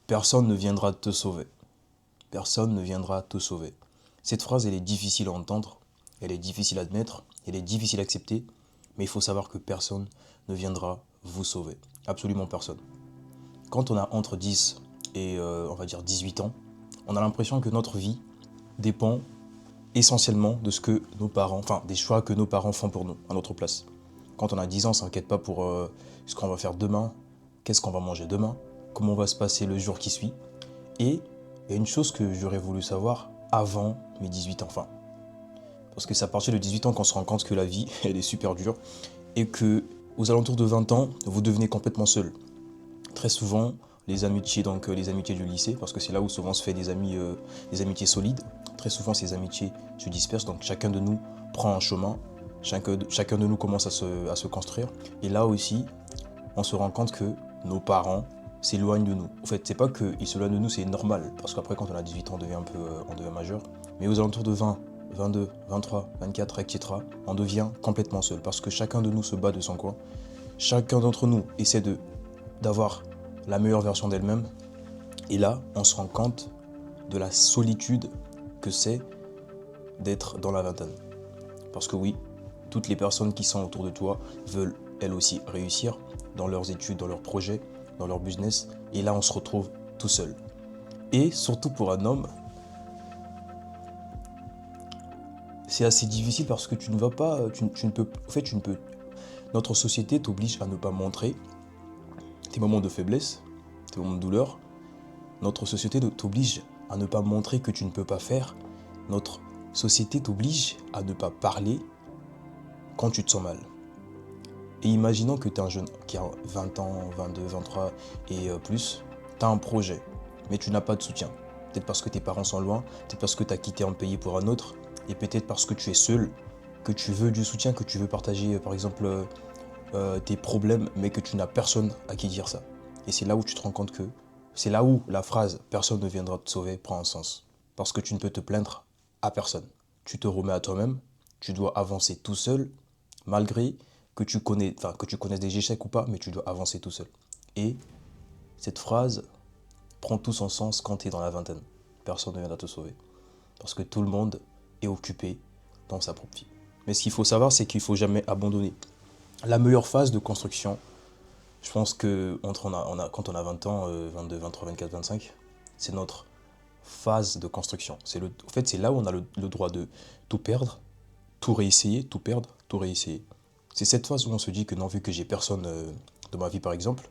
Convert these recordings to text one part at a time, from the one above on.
personne ne viendra te sauver. Personne ne viendra te sauver. Cette phrase, elle est difficile à entendre, elle est difficile à admettre, elle est difficile à accepter, mais il faut savoir que personne ne viendra vous sauver. Absolument personne. Quand on a entre 10 et on va dire 18 ans, on a l'impression que notre vie dépend essentiellement de ce que nos parents, enfin des choix que nos parents font pour nous, à notre place. Quand on a 10 ans, on ne s'inquiète pas pour ce qu'on va faire demain, qu'est-ce qu'on va manger demain, comment va se passer le jour qui suit. Et il y a une chose que j'aurais voulu savoir avant mes 18 ans, enfin. Parce que c'est à partir de 18 ans qu'on se rend compte que la vie, elle est super dure et que aux alentours de 20 ans, vous devenez complètement seul. Très souvent, les amitiés, donc les amitiés du lycée, parce que c'est là où souvent se fait des amis, des amitiés solides. Très souvent, ces amitiés se dispersent, donc chacun de nous prend un chemin, chacun de nous commence à se construire. Et là aussi, on se rend compte que nos parents s'éloignent de nous. En fait, c'est pas qu'ils s'éloignent de nous, c'est normal, parce qu'après, quand on a 18 ans, on devient un peu, on devient majeur. Mais aux alentours de 20, 22, 23, 24, etc., on devient complètement seul, parce que chacun de nous se bat de son coin. Chacun d'entre nous essaie d'avoir la meilleure version d'elle-même. Et là, on se rend compte de la solitude que c'est d'être dans la vingtaine. Parce que oui, toutes les personnes qui sont autour de toi veulent elles aussi réussir dans leurs études, dans leurs projets, dans leur business. Et là, on se retrouve tout seul. Et surtout pour un homme, c'est assez difficile parce que tu ne vas pas, tu ne peux, en fait, tu ne peux. Notre société t'oblige à ne pas montrer tes moments de faiblesse, tes moments de douleur. Notre société t'oblige à ne pas montrer que tu ne peux pas faire. Notre société t'oblige à ne pas parler quand tu te sens mal. Et imaginons que tu es un jeune qui a 20 ans, 22, 23 et plus, tu as un projet, mais tu n'as pas de soutien. Peut-être parce que tes parents sont loin, peut-être parce que tu as quitté un pays pour un autre, et peut-être parce que tu es seul, que tu veux du soutien, que tu veux partager par exemple tes problèmes, mais que tu n'as personne à qui dire ça. Et c'est là où tu te rends compte que c'est là où la phrase « personne ne viendra te sauver » prend un sens. Parce que tu ne peux te plaindre à personne. Tu te remets à toi-même, tu dois avancer tout seul, malgré que tu connaisses des échecs ou pas, mais tu dois avancer tout seul. Et cette phrase prend tout son sens quand tu es dans la vingtaine. Personne ne viendra te sauver. Parce que tout le monde est occupé dans sa propre vie. Mais ce qu'il faut savoir, c'est qu'il ne faut jamais abandonner. La meilleure phase de construction, je pense que quand on a 20 ans, 22, 23, 24, 25, c'est notre phase de construction. En fait, c'est là où on a le droit de tout perdre, tout réessayer, tout perdre, tout réessayer. C'est cette phase où on se dit que non, vu que j'ai personne dans ma vie par exemple,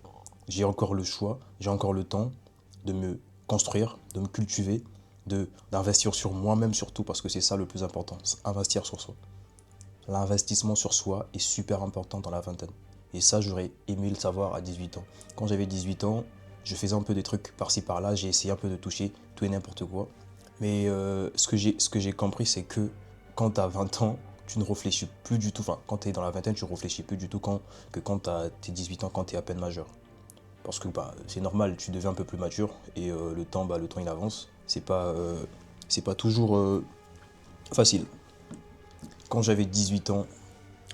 j'ai encore le choix, j'ai encore le temps de me construire, de me cultiver, d'investir sur moi-même surtout, parce que c'est ça le plus important, investir sur soi. L'investissement sur soi est super important dans la vingtaine. Et ça, j'aurais aimé le savoir à 18 ans. Quand j'avais 18 ans, je faisais un peu des trucs par-ci par-là, j'ai essayé un peu de toucher tout et n'importe quoi. Mais ce que j'ai compris, c'est que quand tu as 20 ans, tu ne réfléchis plus du tout. Enfin, quand tu es dans la vingtaine, tu ne réfléchis plus du tout que quand tu as tes 18 ans, quand tu es à peine majeur. Parce que c'est normal, tu deviens un peu plus mature et le temps il avance. C'est pas toujours facile. Quand j'avais 18 ans,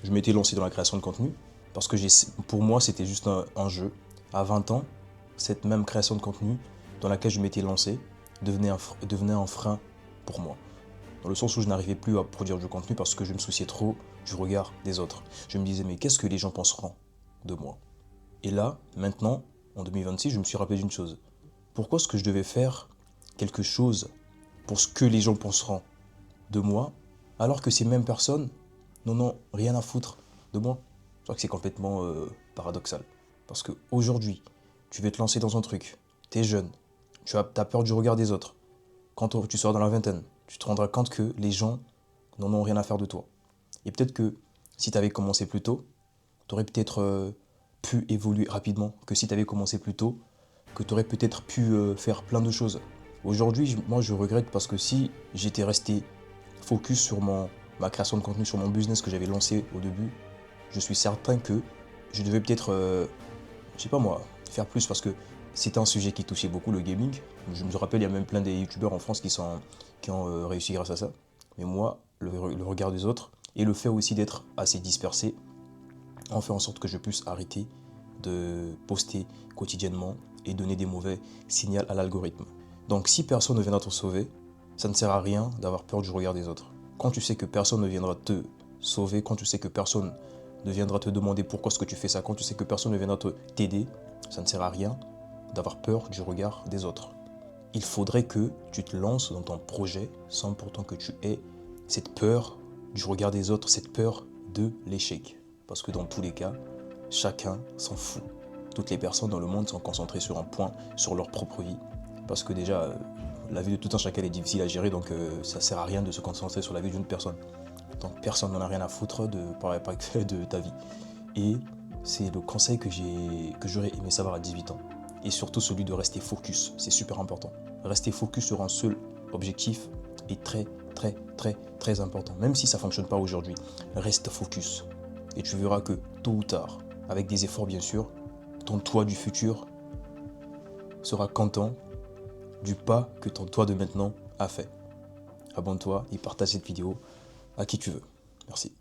je m'étais lancé dans la création de contenu parce que pour moi, c'était juste un jeu. À 20 ans, cette même création de contenu dans laquelle je m'étais lancé devenait un frein pour moi. Dans le sens où je n'arrivais plus à produire du contenu parce que je me souciais trop du regard des autres. Je me disais, mais qu'est-ce que les gens penseront de moi? Et là, maintenant, en 2026, je me suis rappelé d'une chose. Pourquoi est-ce que je devais faire quelque chose pour ce que les gens penseront de moi, alors que ces mêmes personnes n'en ont rien à foutre de moi? Je crois que c'est complètement paradoxal. Parce qu'aujourd'hui, tu veux te lancer dans un truc, tu es jeune, tu as peur du regard des autres. Quand tu seras dans la vingtaine, tu te rendras compte que les gens n'en ont rien à faire de toi. Et peut-être que si tu avais commencé plus tôt, tu aurais peut-être pu évoluer rapidement. Que si tu avais commencé plus tôt, que tu aurais peut-être pu faire plein de choses. Aujourd'hui, moi je regrette parce que si j'étais resté focus sur ma création de contenu, sur mon business que j'avais lancé au début, je suis certain que je devais peut-être, je sais pas moi, faire plus parce que c'était un sujet qui touchait beaucoup le gaming. Je me rappelle, il y a même plein des youtubeurs en France qui ont réussi grâce à ça. Mais moi, le regard des autres et le fait aussi d'être assez dispersé ont fait en sorte que je puisse arrêter de poster quotidiennement et donner des mauvais signaux à l'algorithme. Donc si personne ne viendra te sauver, ça ne sert à rien d'avoir peur du regard des autres. Quand tu sais que personne ne viendra te sauver, quand tu sais que personne ne viendra te demander pourquoi est-ce que tu fais ça, quand tu sais que personne ne viendra t'aider, ça ne sert à rien d'avoir peur du regard des autres. Il faudrait que tu te lances dans ton projet sans pourtant que tu aies cette peur du regard des autres, cette peur de l'échec. Parce que dans tous les cas, chacun s'en fout. Toutes les personnes dans le monde sont concentrées sur un point, sur leur propre vie. Parce que déjà, la vie de tout un chacun est difficile à gérer, donc ça sert à rien de se concentrer sur la vie d'une personne. Donc personne n'en a rien à foutre de ta vie. Et c'est le conseil que j'aurais aimé savoir à 18 ans. Et surtout celui de rester focus, c'est super important. Rester focus sur un seul objectif est très très très très important. Même si ça ne fonctionne pas aujourd'hui, reste focus. Et tu verras que tôt ou tard, avec des efforts bien sûr, ton toi du futur sera content du pas que ton toi de maintenant a fait. Abonne-toi et partage cette vidéo à qui tu veux. Merci.